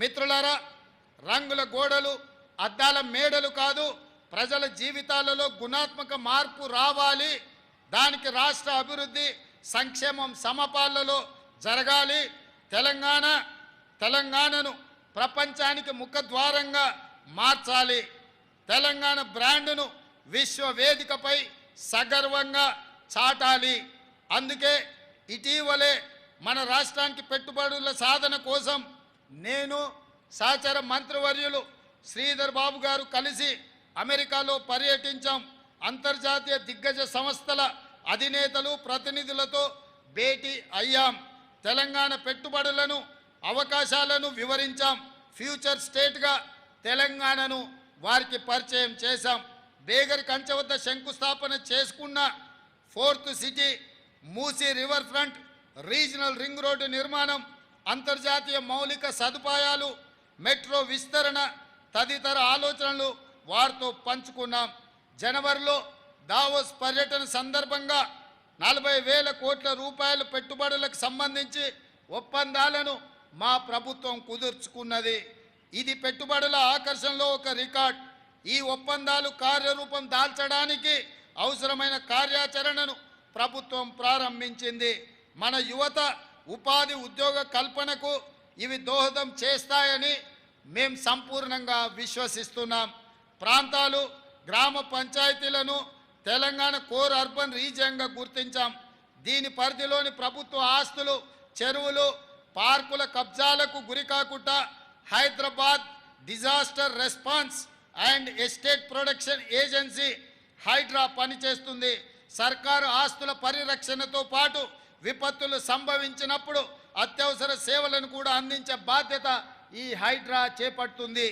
మిత్రులారా, రంగుల గోడలు అద్దాల మేడలు కాదు, ప్రజల జీవితాలలో గుణాత్మక మార్పు రావాలి. దానికి రాష్ట్ర అభివృద్ధి సంక్షేమం సమపాలలో జరగాలి. తెలంగాణను ప్రపంచానికి ముఖద్వారంగా మార్చాలి. తెలంగాణ బ్రాండ్ను విశ్వవేదికపై సగర్వంగా చాటాలి. అందుకే ఇటీవలే మన రాష్ట్రానికి పెట్టుబడుల సాధన కోసం నేను సహచర మంత్రివర్యులు శ్రీధర్ బాబు గారు కలిసి అమెరికాలో పర్యటించాం. అంతర్జాతీయ దిగ్గజ సంస్థల అధినేతలు ప్రతినిధులతో భేటీ అయ్యాం. తెలంగాణ పెట్టుబడులను అవకాశాలను వివరించాం. ఫ్యూచర్ స్టేట్గా తెలంగాణను వారికి పరిచయం చేశాం. బేగర్ కంచె వద్ద శంకుస్థాపన చేసుకున్న 4th city, Musi river front, regional ring road నిర్మాణం, అంతర్జాతీయ మౌలిక సదుపాయాలు, మెట్రో విస్తరణ తదితర ఆలోచనలు వారితో పంచుకున్నాం. జనవరిలో దావోస్ పర్యటన సందర్భంగా 40,000 కోట్ల రూపాయల పెట్టుబడులకు సంబంధించి ఒప్పందాలను మా ప్రభుత్వం కుదుర్చుకున్నది. ఇది పెట్టుబడుల ఆకర్షణలో ఒక రికార్డ్. ఈ ఒప్పందాలు కార్యరూపం దాల్చడానికి అవసరమైన కార్యాచరణను ప్రభుత్వం ప్రారంభించింది. మన యువత ఉపాధి ఉద్యోగ కల్పనకు ఇవి దోహదం చేస్తాయని మేము సంపూర్ణంగా విశ్వసిస్తున్నాం. ప్రాంతాలు, గ్రామ పంచాయతీలను తెలంగాణ కోర్ అర్బన్ రీజియన్గా గుర్తించాం. దీని పరిధిలోని ప్రభుత్వ ఆస్తులు, చెరువులు, పార్కుల కబ్జాలకు గురికాకుండా Hyderabad disaster response and estate protection agency Hydraa పనిచేస్తుంది. సర్కారు ఆస్తుల పరిరక్షణతో పాటు విపత్తులు సంభవించినప్పుడు అత్యవసర సేవలను కూడా అందించే బాధ్యత ఈ హైడ్రా చేపడుతుంది.